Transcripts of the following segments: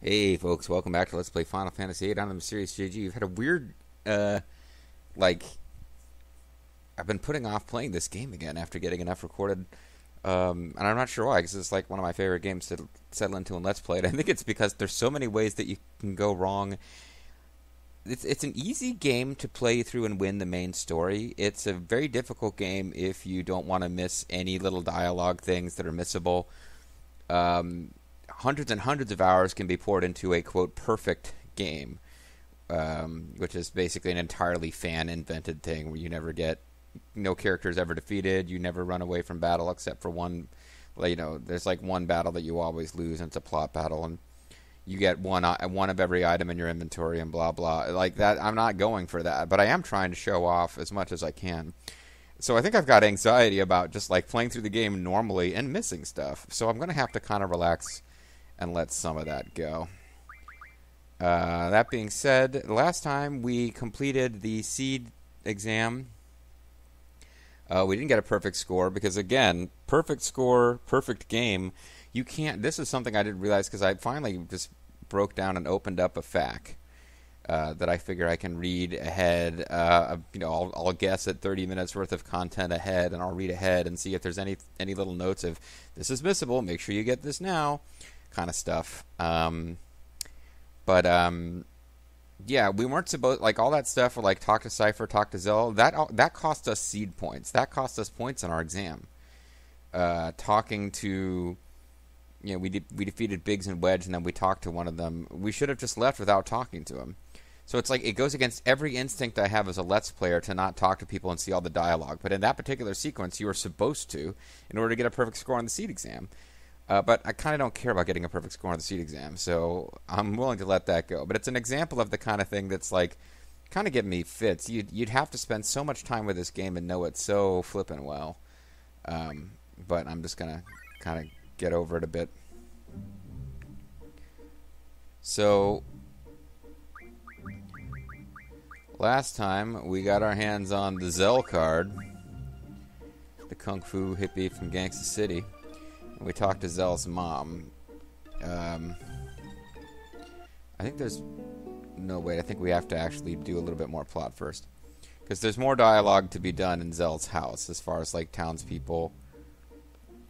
Hey folks, welcome back to Let's Play Final Fantasy VIII. I'm the Mysterious JG. You've had a weird, like, I've been putting off playing this game again after getting enough recorded, and I'm not sure why, because it's like one of my favorite games to settle into and Let's Play it. I think it's because there's so many ways that you can go wrong. It's an easy game to play through and win the main story. It's a very difficult game if you don't want to miss any little dialogue things that are missable. Hundreds and hundreds of hours can be poured into a, quote, perfect game, which is basically an entirely fan-invented thing where you never get, no characters ever defeated, you never run away from battle except for one, there's like one battle that you always lose, and it's a plot battle, and you get one of every item in your inventory and blah, blah. Like that, I'm not going for that, but I am trying to show off as much as I can. So I think I've got anxiety about just like playing through the game normally and missing stuff. So I'm going to have to kind of relax and let some of that go. That being said, last time we completed the seed exam. We didn't get a perfect score because, again, perfect score, perfect game. You can't. This is something I didn't realize because I finally just broke down and opened up a FAQ that I figure I can read ahead. I'll guess at 30 minutes worth of content ahead, and I'll read ahead and see if there's any little notes of this is missable. Make sure you get this now. Kind of stuff. Yeah, we weren't supposed, like, all that stuff, or like talk to Cypher, talk to Zell, that cost us seed points. That cost us points in our exam. Talking to, we defeated Biggs and Wedge, and then we talked to one of them. We should have just left without talking to him. So it's like, it goes against every instinct I have as a Let's Player to not talk to people and see all the dialogue. But in that particular sequence, you are supposed to, in order to get a perfect score on the seed exam. But I kind of don't care about getting a perfect score on the seed exam, so I'm willing to let that go. But it's an example of the kind of thing that's like, kind of giving me fits. You'd have to spend so much time with this game and know it so flippin' well. But I'm just gonna kind of get over it a bit. So last time we got our hands on the Zell card, the Kung Fu hippie from Gangsta City. We talked to Zell's mom. I think there's... No, wait. I think we have to actually do a little bit more plot first. Because there's more dialogue to be done in Zell's house, as far as, like, townspeople,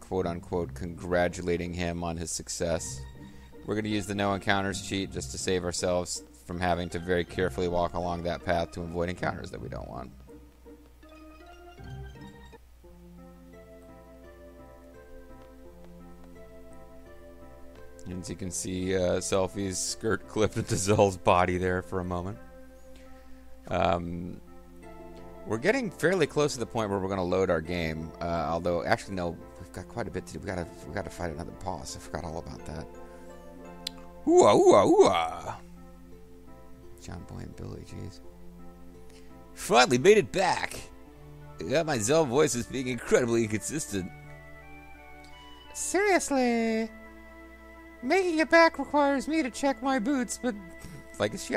quote-unquote, congratulating him on his success. We're going to use the no encounters cheat just to save ourselves from having to very carefully walk along that path to avoid encounters that we don't want. As you can see, Selfie's skirt clipped into Zell's body there for a moment. We're getting fairly close to the point where we're going to load our game. Although, actually, no, we've got quite a bit to do. We got to fight another boss. I forgot all about that. Ooh-ah, ooh-ah, ooh-ah. John Boy and Billy, jeez. Finally made it back. Yeah, my Zell voice is being incredibly inconsistent. Seriously? Making it back requires me to check my boots, but like she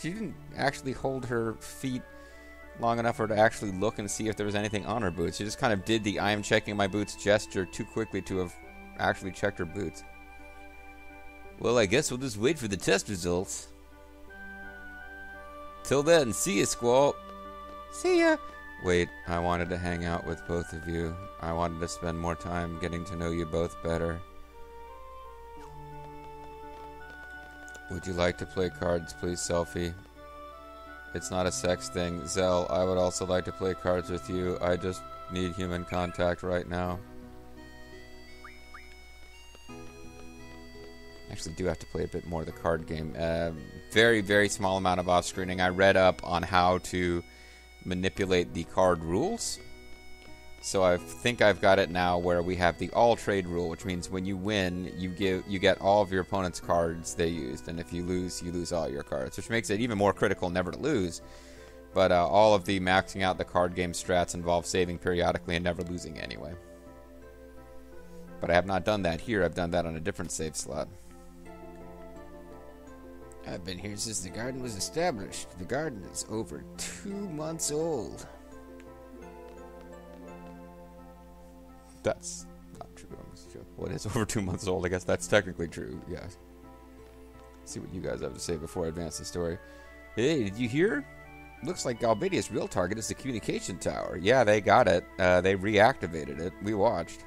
didn't actually hold her feet long enough for her to actually look and see if there was anything on her boots. She just kind of did the I am checking my boots gesture too quickly to have actually checked her boots. Well, I guess we'll just wait for the test results. Till then, see ya, Squall. See ya. Wait, I wanted to hang out with both of you. I wanted to spend more time getting to know you both better. Would you like to play cards, please, Selfie? It's not a sex thing. Zell, I would also like to play cards with you. I just need human contact right now. Actually do have to play a bit more of the card game. Very, very small amount of off-screening. I read up on how to manipulate the card rules. So I think I've got it now where we have the all trade rule, which means when you win, you get all of your opponent's cards they used, and if you lose all your cards, which makes it even more critical never to lose. But all of the maxing out the card game strats involve saving periodically and never losing anyway. But I have not done that here. I've done that on a different save slot. I've been here since the garden was established. The garden is over 2 months old. That's not true. What is over 2 months old? I guess that's technically true, yes. See what you guys have to say before I advance the story. Hey, did you hear? Looks like Galbadia's real target is the communication tower. Yeah, they got it. They reactivated it. We watched.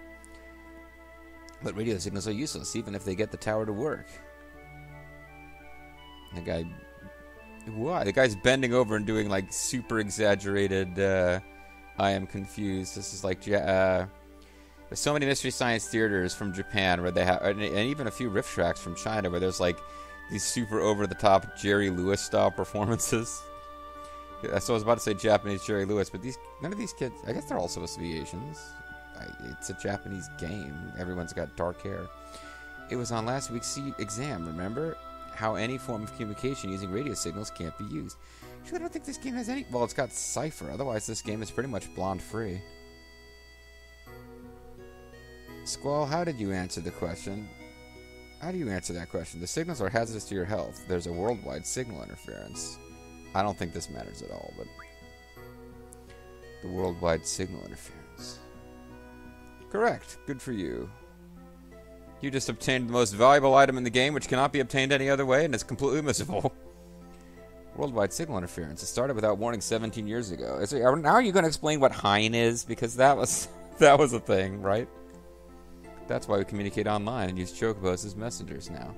But radio signals are useless, even if they get the tower to work. The guy... Why? The guy's bending over and doing, like, super exaggerated, I am confused. This is like... there's so many Mystery Science Theaters from Japan where they have... And even a few riff tracks from China where there's, like, these super over-the-top Jerry Lewis-style performances. So I was about to say Japanese Jerry Lewis, but none of these kids... I guess they're all supposed to be Asians. It's a Japanese game. Everyone's got dark hair. It was on last week's exam, remember? How any form of communication using radio signals can't be used. Actually, I don't think this game has any... Well, it's got Cypher. Otherwise, this game is pretty much blonde-free. Squall, how did you answer the question? How do you answer that question? The signals are hazardous to your health. There's a worldwide signal interference. I don't think this matters at all, but... The worldwide signal interference. Correct. Good for you. You just obtained the most valuable item in the game, which cannot be obtained any other way, and is completely missable. Worldwide signal interference. It started without warning 17 years ago. Now are you going to explain what Hein is? Because that was a thing, right? That's why we communicate online and use chocobos as messengers now.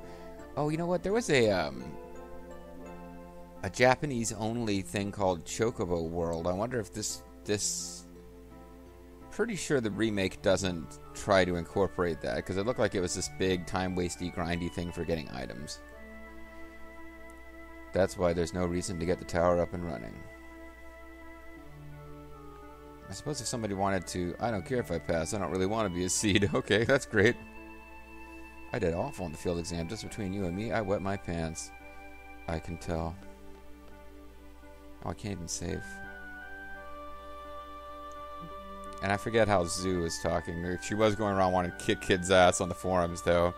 Oh, you know what? There was a Japanese-only thing called Chocobo World. I wonder if this... Pretty sure the remake doesn't try to incorporate that, because it looked like it was this big, time-wasty, grindy thing for getting items. That's why there's no reason to get the tower up and running. I suppose if somebody wanted to... I don't care if I pass, I don't really want to be a seed. Okay, that's great. I did awful in the field exam. Just between you and me, I wet my pants. I can tell. Oh, I can't even save. And I forget how Zoo is talking. She was going around wanting to kick kids' ass on the forums, though.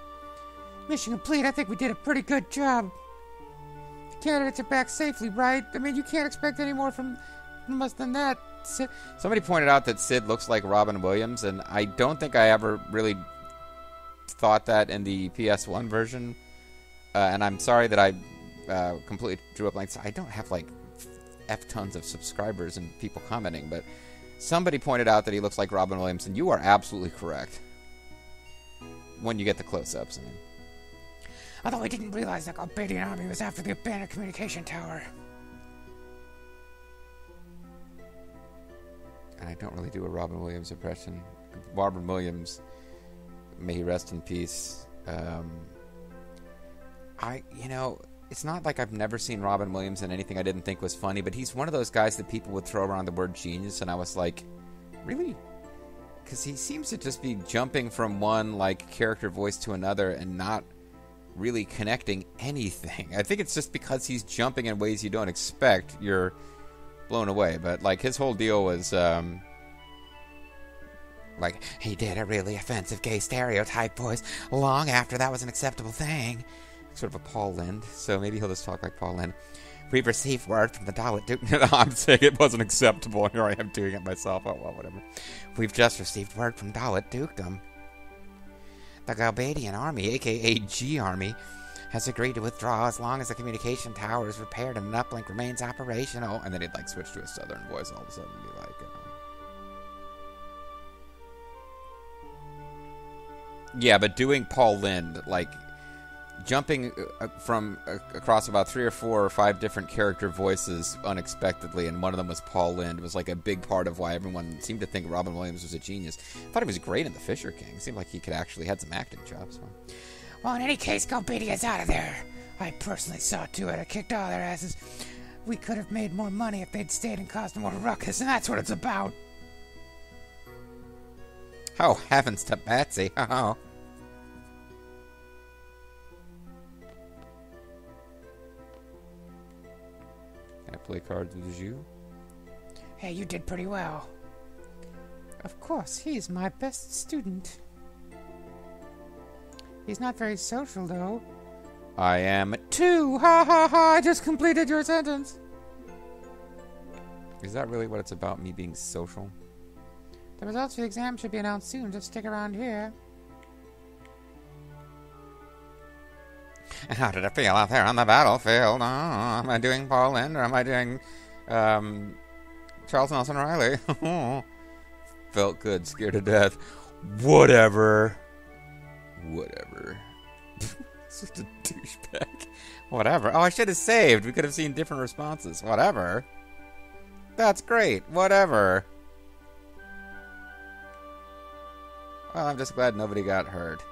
Mission complete. I think we did a pretty good job. The candidates are back safely, right? I mean, you can't expect any more from us than that. Sid. Somebody pointed out that Sid looks like Robin Williams, and I don't think I ever really thought that in the PS1 version. And I'm sorry that I completely drew up blanks. I don't have, like, F tons of subscribers and people commenting, but... Somebody pointed out that he looks like Robin Williams, and you are absolutely correct. When you get the close-ups, I mean. Although I didn't realize that Galbadian army was after the abandoned communication tower. And I don't really do a Robin Williams impression. Robin Williams, may he rest in peace. It's not like I've never seen Robin Williams in anything I didn't think was funny, but he's one of those guys that people would throw around the word genius, and I was like, really? Because he seems to just be jumping from one, like, character voice to another and not really connecting anything. I think it's just because he's jumping in ways you don't expect, you're blown away. But, like, his whole deal was, like, he did a really offensive gay stereotype voice long after that was an acceptable thing. Sort of a Paul Lind, so maybe he'll just talk like Paul Lind. We've received word from the Dalit Duke. I'm saying it wasn't acceptable, and here I am doing it myself. Oh, well, whatever. We've just received word from Dalit Dukedom. The Galbadian army, a.k.a. G Army, has agreed to withdraw as long as the communication tower is repaired and an uplink remains operational. And then he'd, like, switch to a southern voice all of a sudden and be like... Yeah, but doing Paul Lind, like... Jumping from across about 3 or 4 or 5 different character voices unexpectedly, and one of them was Paul Lind, was like a big part of why everyone seemed to think Robin Williams was a genius. I thought he was great in The Fisher King. It seemed like he could actually had some acting chops. Well, in any case, Galbadia's out of there. I personally saw to it. I kicked all their asses. We could have made more money if they'd stayed and caused more ruckus, and that's what it's about. Oh, heavens to Betsy. Oh. I play cards with you. Hey, you did pretty well. Of course, he's my best student. He's not very social, though. I am too. Ha ha ha, I just completed your sentence. Is that really what it's about, me being social? The results for the exam should be announced soon. Just stick around here. How did it feel out there on the battlefield? Oh, am I doing Poland or am I doing Charles Nelson Riley? Felt good, scared to death. Whatever. Such a douchebag. Whatever. Oh, I should have saved. We could have seen different responses. Whatever. That's great. Whatever. Well, I'm just glad nobody got hurt.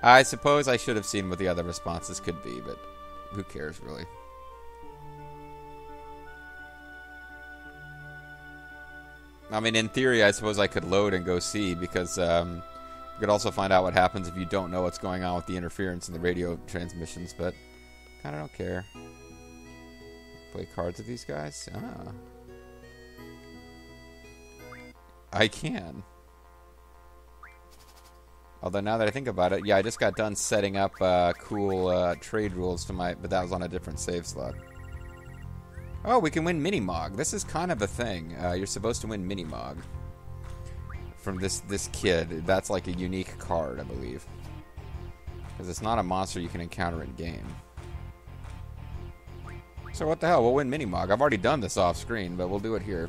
I suppose I should have seen what the other responses could be, but who cares, really? I mean, in theory, I suppose I could load and go see, because you could also find out what happens if you don't know what's going on with the interference in the radio transmissions, but kind of don't care. Play cards with these guys? Ah. I can. Although now that I think about it, yeah, I just got done setting up cool trade rules to my... But that was on a different save slot. Oh, we can win Minimog. This is kind of a thing. You're supposed to win Minimog. From this kid. That's like a unique card, I believe. Because it's not a monster you can encounter in-game. So what the hell? We'll win Minimog. I've already done this off-screen, but we'll do it here.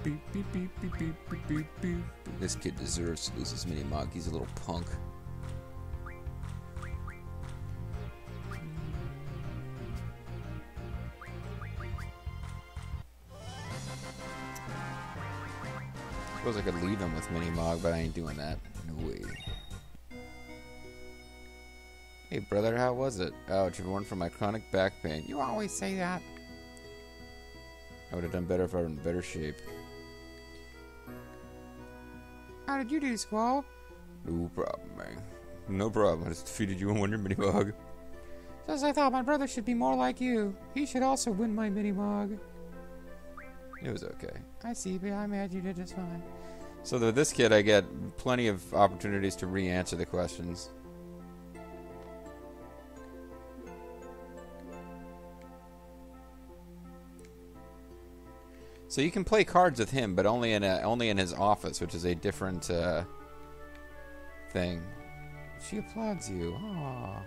Beep, beep, beep, beep, beep, beep, beep, beep. This kid deserves to lose his Minimog. He's a little punk. I suppose I could leave him with Minimog, but I ain't doing that. No way. Hey, brother, how was it? Ouch, I've warned from my chronic back pain. You always say that. I would have done better if I were in better shape. How did you do, Squall? No problem, man. No problem. I just defeated you and won your Minimog. Just I thought my brother should be more like you. He should also win my Minimog. It was okay. I see, but I'm mad you did just fine. So with this kid, I get plenty of opportunities to re-answer the questions. So you can play cards with him, but only in his office, which is a different thing. She applauds you. Aww.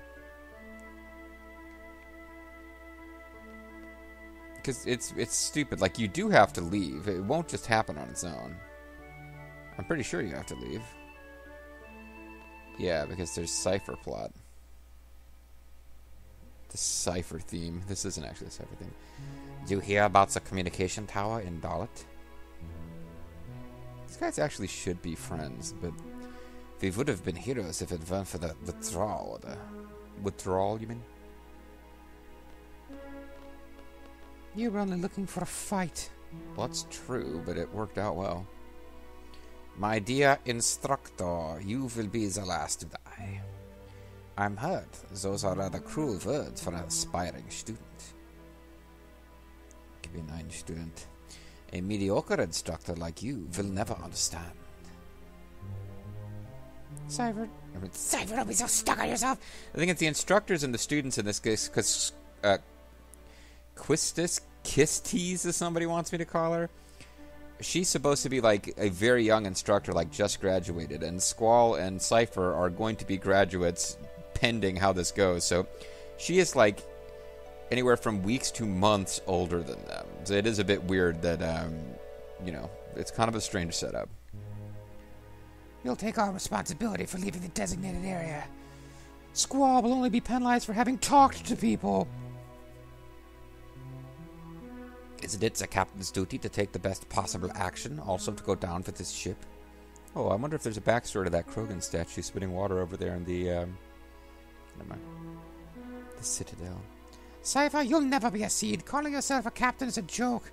Because it's stupid. Like, you do have to leave. It won't just happen on its own. I'm pretty sure you have to leave. Yeah, because there's Cypher plot. The Cypher theme. This isn't actually a Cypher theme. Did you hear about the communication tower in Dalit? These guys actually should be friends, but they would have been heroes if it weren't for the withdrawal. The withdrawal, you mean? You were only looking for a fight. Well, that's true, but it worked out well. My dear instructor, you will be the last to die. I'm hurt. Those are rather cruel words for an aspiring student. Benign student. A mediocre instructor like you will never understand. Cypher, don't be so stuck on yourself. I think it's the instructors and the students in this case, because Kistes, as somebody wants me to call her. She's supposed to be like a very young instructor, like just graduated, and Squall and Cypher are going to be graduates pending how this goes. So she is like anywhere from weeks to months older than them. So it is a bit weird that, you know, it's kind of a strange setup. You'll take all responsibility for leaving the designated area. Squall will only be penalized for having talked to people. Isn't it the captain's duty to take the best possible action, also to go down for this ship? Oh, I wonder if there's a backstory to that Krogan statue spitting water over there in the, never mind. The Citadel. Cypher, you'll never be a seed. Calling yourself a captain is a joke.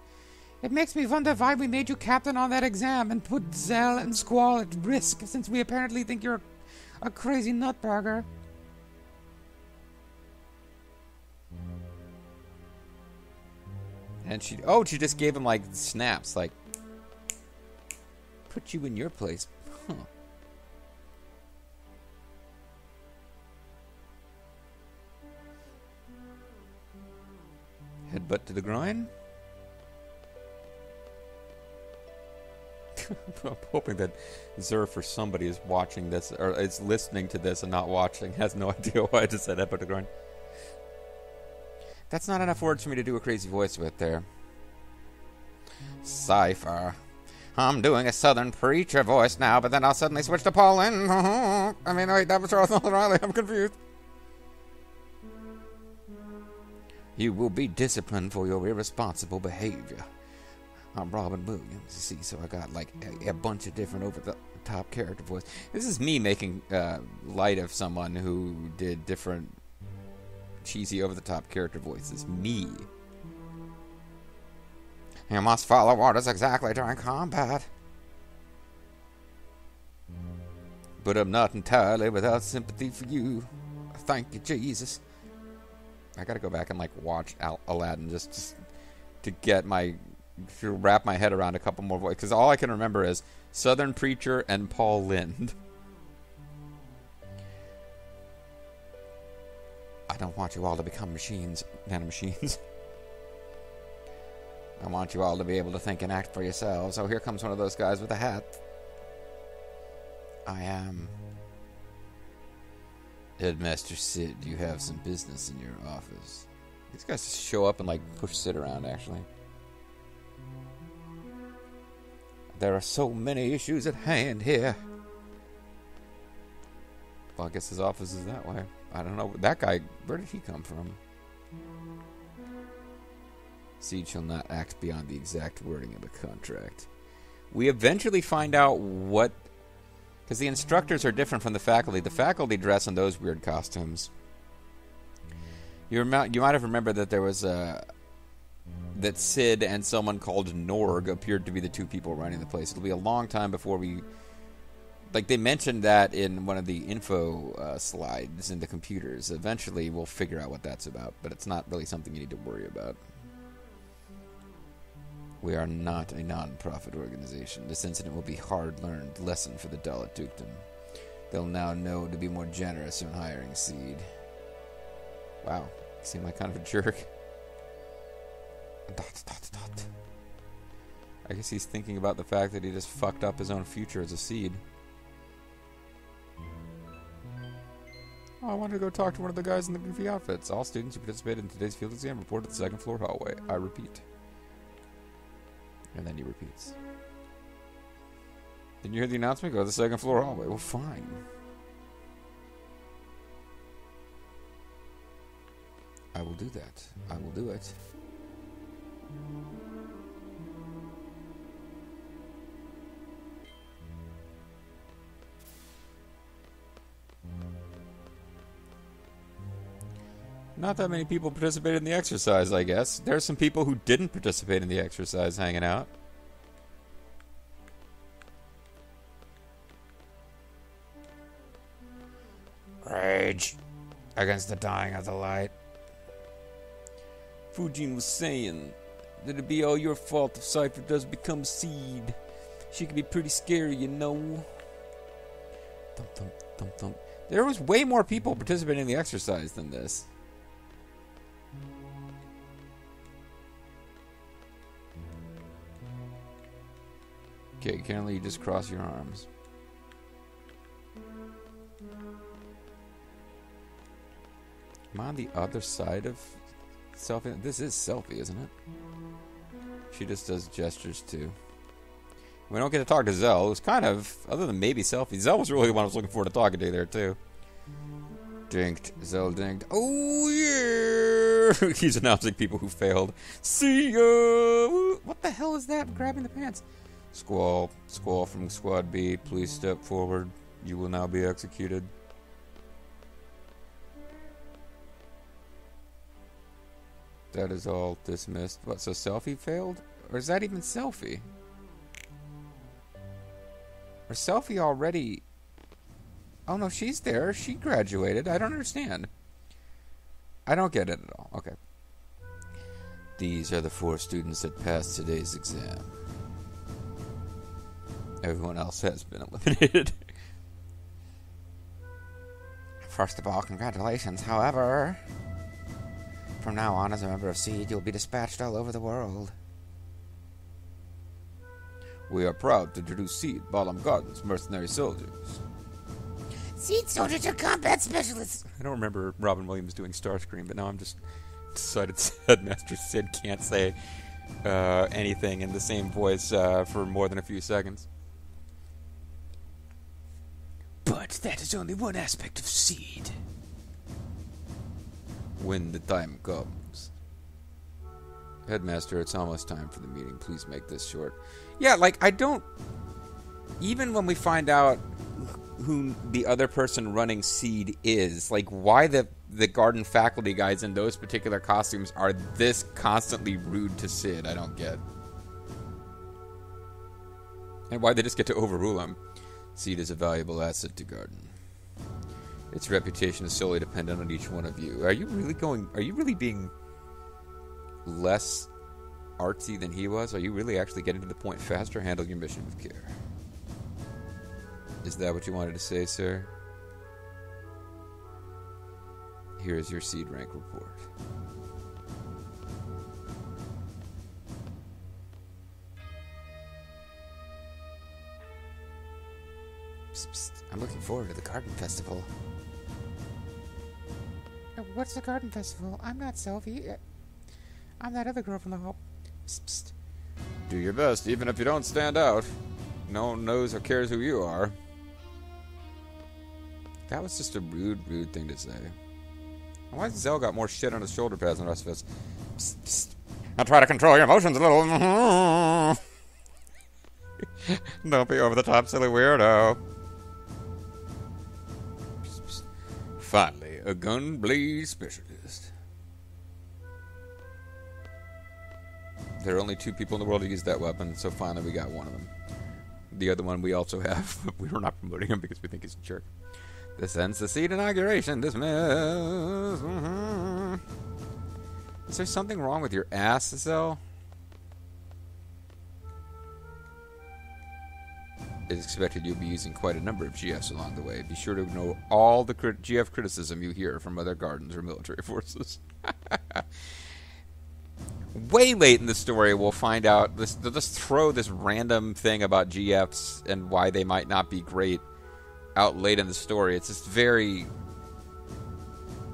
It makes me wonder why we made you captain on that exam and put Zell and Squall at risk, since we apparently think you're a crazy nutburger. And she just gave him, like, snaps, like, put you in your place. Huh. Headbutt to the groin. I'm hoping that Zerf or somebody is watching this, or is listening to this and not watching. Has no idea why I just said Epidegron. That's not enough words for me to do a crazy voice with there. Cypher. I'm doing a southern preacher voice now, but then I'll suddenly switch to Paulin. I mean, wait, that was Charles Riley. I'm confused. You will be disciplined for your irresponsible behavior. I'm Robin Williams, you see, so I got like a bunch of different over-the-top character voice. This is me making light of someone who did different cheesy over-the-top character voices. Me. You must follow orders exactly during combat. But I'm not entirely without sympathy for you. Thank you, Jesus. I gotta go back and like watch Aladdin just to get to wrap my head around a couple more voices, because all I can remember is Southern Preacher and Paul Lynde. I don't want you all to become machines, nanomachines. I want you all to be able to think and act for yourselves. Oh, here comes one of those guys with a hat. I am Headmaster Sid. You have some business in your office. These guys just show up and like push Sid around, actually. There are so many issues at hand here. Well, I guess his office is that way. I don't know. That guy, where did he come from? Siege shall not act beyond the exact wording of the contract. We eventually find out what... Because the instructors are different from the faculty. The faculty dress in those weird costumes. You might have remembered that there was that Sid and someone called Norg appeared to be the two people running the place. It'll be a long time before we... Like, they mentioned that in one of the info slides in the computers. Eventually, we'll figure out what that's about. But it's not really something you need to worry about. We are not a non-profit organization. This incident will be a hard-learned lesson for the Dalek Dukedom. They'll now know to be more generous when hiring Seed. Wow, you seem like kind of a jerk. ... I guess he's thinking about the fact that he just fucked up his own future as a Seed. Oh, I wanted to go talk to one of the guys in the goofy outfits. All students who participated in today's field exam report to the second floor hallway. I repeat. And then he repeats. Didn't you hear the announcement? Go to the second floor hallway. Well, fine. I will do that. I will do it. Not that many people participated in the exercise, I guess. There's some people who didn't participate in the exercise hanging out. Rage against the dying of the light. Fujin was saying that it'd be all your fault if Cypher does become Seed. She could be pretty scary, you know. Thump, thump, thump, thump. There was way more people participating in the exercise than this. Okay, currently you just cross your arms. Am I on the other side of Selfie? This is Selfie, isn't it? She just does gestures too. We don't get to talk to Zell. It was kind of, other than maybe Selfie. Zell was really the one I was looking forward to talking to there too. Dinked. Zell dinked. Oh yeah! He's announcing people who failed. See ya! What the hell is that? Grabbing the pants. Squall. Squall from Squad B. Please step forward. You will now be executed. That is all dismissed. What, so Selfie failed? Or is that even Selfie? Or Selfie already... Oh no, she's there. She graduated. I don't understand. I don't get it at all. Okay. These are the 4 students that passed today's exam. Everyone else has been eliminated. First of all, congratulations. However, from now on, as a member of Seed, you'll be dispatched all over the world. We are proud to introduce Seed, Balam Gardens, mercenary soldiers. Seed soldiers are combat specialists. I don't remember Robin Williams doing Starscream, but now I'm just decided Headmaster Sid can't say anything in the same voice for more than a few seconds. But that is only one aspect of Seed. When the time comes. Headmaster, it's almost time for the meeting. Please make this short. Yeah, like, I don't... Even when we find out who the other person running Seed is, like, why the garden faculty guys in those particular costumes are this constantly rude to Sid, I don't get. And why they just get to overrule him. Seed is a valuable asset to Garden. Its reputation is solely dependent on each one of you. Are you really being less artsy than he was? Are you really actually getting to the point faster? Handle your mission with care. Is that what you wanted to say, sir? Here is your Seed rank report. Psst, psst. I'm looking forward to the garden festival. What's the garden festival? I'm not Sophie. I'm that other girl from the hall. Psst, psst. Do your best, even if you don't stand out. No one knows or cares who you are. That was just a rude thing to say. Why has Zell got more shit on his shoulder pads than the rest of us? Psst, psst. Now try to control your emotions a little. Don't be over the top, silly weirdo. Psst, psst. Finally, a gun blaze specialist. There are only 2 people in the world who use that weapon, so finally we got one of them. The other one we also have, but we were not promoting him because we think he's a jerk. This ends the Seed inauguration. Dismiss. Is there something wrong with your ass, Zell? It is expected you'll be using quite a number of GFs along the way. Be sure to know all the GF criticism you hear from other gardens or military forces. Way late in the story, we'll find out. They'll just throw this random thing about GFs and why they might not be great out late in the story. It's just very...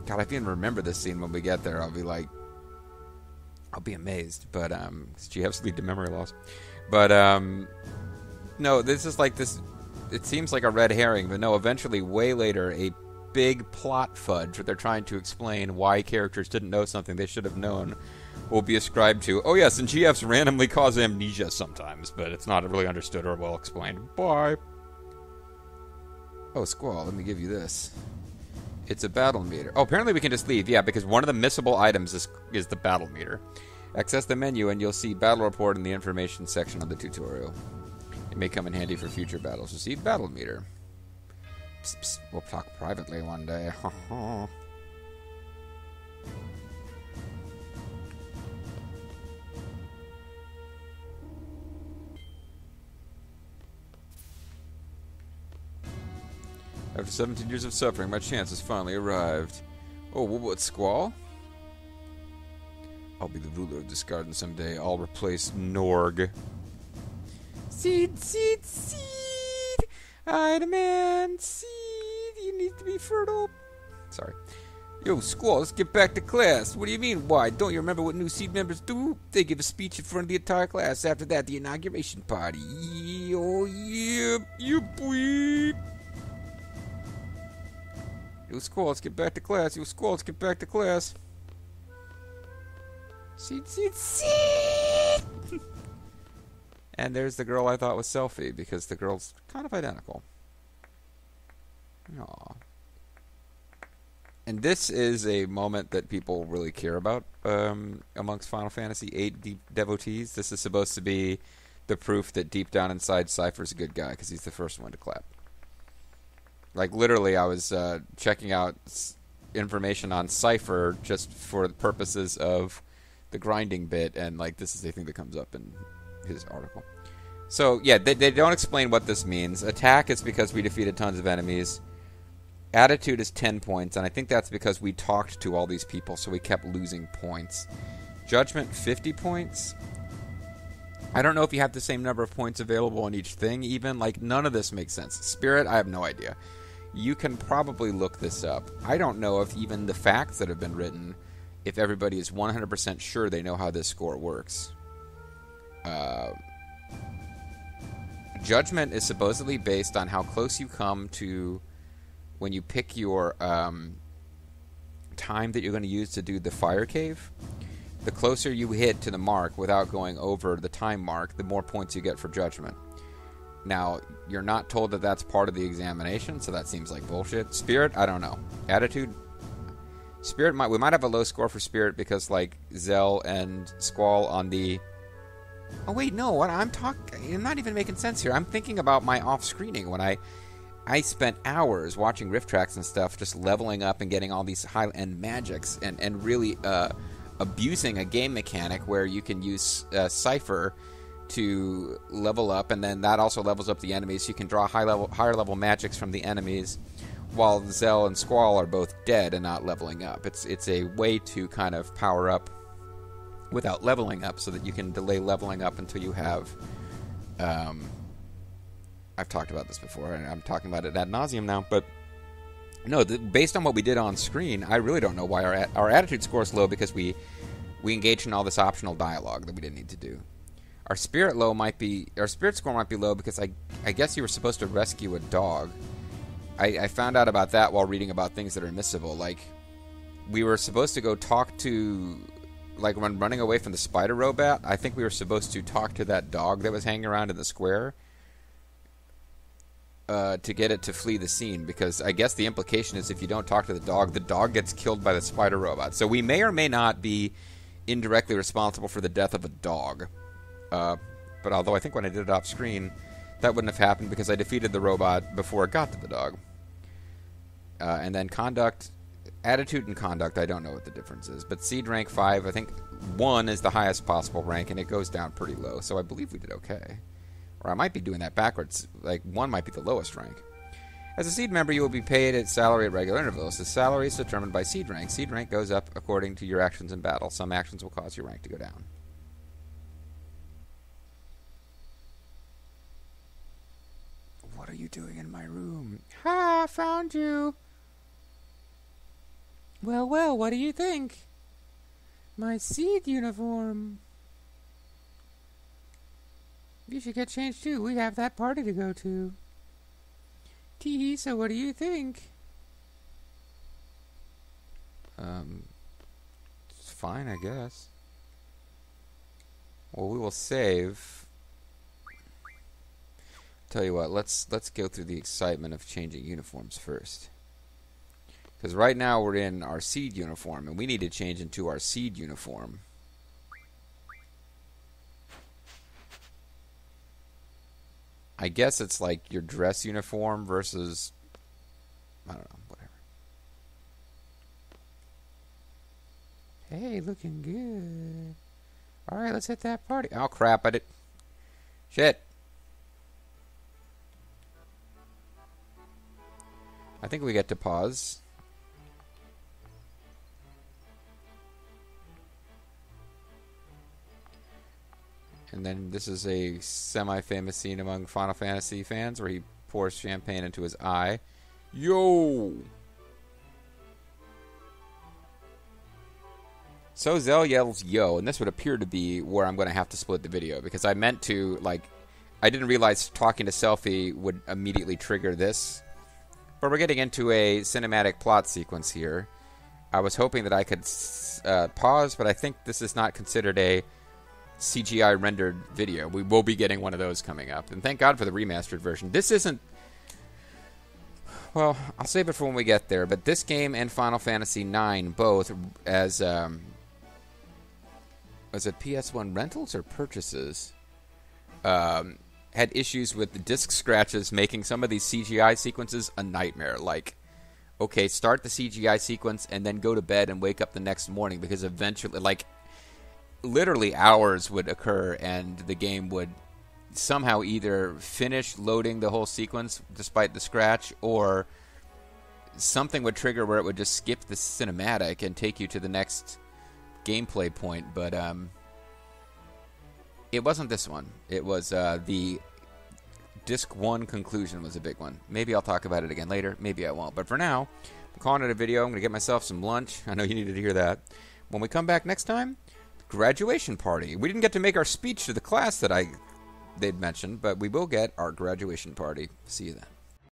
God, if I even remember this scene when we get there, I'll be like... I'll be amazed. But, GFs lead to memory loss. But, no, this is like this... It seems like a red herring, but no, eventually, way later, a big plot fudge where they're trying to explain why characters didn't know something they should have known will be ascribed to, oh yes, and GFs randomly cause amnesia sometimes, but it's not really understood or well explained. Bye. Oh, Squall, let me give you this. It's a battle meter. Oh, apparently we can just leave. Yeah, because one of the missable items is the battle meter. Access the menu and you'll see battle report in the information section of the tutorial. It may come in handy for future battles. Receive battle meter. Psst, psst, we'll talk privately one day. After 17 years of suffering, my chance has finally arrived. Oh, what, Squall? I'll be the ruler of this garden someday. I'll replace Norg. Seed, seed, seed! I demand seed! You need to be fertile. Sorry. Yo, Squall, let's get back to class. What do you mean, why? Don't you remember what new Seed members do? They give a speech in front of the entire class. After that, the inauguration party. Oh, yeah, you bleep. Yo, Squall, let's get back to class. Yo, Squall, let's get back to class. Seed, seed, seed! And there's the girl I thought was Selfie, because the girl's kind of identical. Aww. And this is a moment that people really care about amongst Final Fantasy VIII devotees. This is supposed to be the proof that deep down inside Cypher's a good guy, because he's the first one to clap. Like, literally, I was checking out information on Cypher just for the purposes of the grinding bit, and, like, this is the thing that comes up in his article. So, yeah, they don't explain what this means. Attack is because we defeated tons of enemies. Attitude is 10 points, and I think that's because we talked to all these people, so we kept losing points. Judgment, 50 points. I don't know if you have the same number of points available on each thing, even. Like, none of this makes sense. Spirit, I have no idea. You can probably look this up. I don't know if even the facts that have been written, if everybody is 100% sure they know how this score works. Judgment is supposedly based on how close you come to when you pick your time that you're going to use to do the fire cave. The closer you hit to the mark without going over the time mark, the more points you get for judgment. Now, you're not told that that's part of the examination, so that seems like bullshit. Spirit, I don't know. Attitude, Spirit, we might have a low score for Spirit because, like, Zell and Squall on the... Oh, wait, no, what I'm not even making sense here. I'm thinking about my off-screening when I spent hours watching riff tracks and stuff, just leveling up and getting all these high-end magics and really abusing a game mechanic where you can use Cypher to level up, and then that also levels up the enemies. So you can draw higher level magics from the enemies, while Zell and Squall are both dead and not leveling up. It's a way to kind of power up without leveling up, so that you can delay leveling up until you have. I've talked about this before, and I'm talking about it ad nauseum now, but no, based on what we did on screen, I really don't know why our attitude score is low, because we engaged in all this optional dialogue that we didn't need to do. Our spirit score might be low because I guess you were supposed to rescue a dog. I found out about that while reading about things that are missable. Like, we were supposed to go talk to, like, when running away from the spider robot, I think we were supposed to talk to that dog that was hanging around in the square to get it to flee the scene, because I guess the implication is if you don't talk to the dog gets killed by the spider robot. So we may or may not be indirectly responsible for the death of a dog. But although I think when I did it off screen, that wouldn't have happened because I defeated the robot before it got to the dog. And then attitude and conduct, I don't know what the difference is. But Seed rank 5, I think 1 is the highest possible rank, and it goes down pretty low. So I believe we did okay. Or I might be doing that backwards. Like, 1 might be the lowest rank. As a Seed member, you will be paid its salary at regular intervals. The salary is determined by Seed rank. Seed rank goes up according to your actions in battle. Some actions will cause your rank to go down. What are you doing in my room? Ha! I found you. Well, what do you think? My Seed uniform. You should get changed too. We have that party to go to. Tee, so what do you think? It's fine, I guess. Well, we will save. Tell you what, let's go through the excitement of changing uniforms first. Because right now we're in our Seed uniform, and we need to change into our Seed uniform. I guess it's like your dress uniform versus, I don't know, whatever. Hey, looking good. Alright, let's hit that party. Oh, crap, I did. Shit. I think we get to pause. And then this is a semi-famous scene among Final Fantasy fans where he pours champagne into his eye. Yo! So Zell yells yo, and this would appear to be where I'm going to have to split the video, because I meant to, like, I didn't realize talking to Selphie would immediately trigger this. But we're getting into a cinematic plot sequence here. I was hoping that I could pause, but I think this is not considered a CGI rendered video. We will be getting one of those coming up. And thank God for the remastered version. This isn't... Well, I'll save it for when we get there. But this game and Final Fantasy IX, both as... was it PS1 rentals or purchases? Had issues with the disc scratches, making some of these CGI sequences a nightmare. Like, okay, start the CGI sequence and then go to bed and wake up the next morning, because eventually, like, literally hours would occur and the game would somehow either finish loading the whole sequence despite the scratch, or something would trigger where it would just skip the cinematic and take you to the next gameplay point. But It wasn't this one. It was the Disc 1 conclusion was a big one. Maybe I'll talk about it again later. Maybe I won't. But for now, I'm calling it a video. I'm going to get myself some lunch. I know you needed to hear that. When we come back next time, graduation party. We didn't get to make our speech to the class that they'd mentioned, but we will get our graduation party. See you then.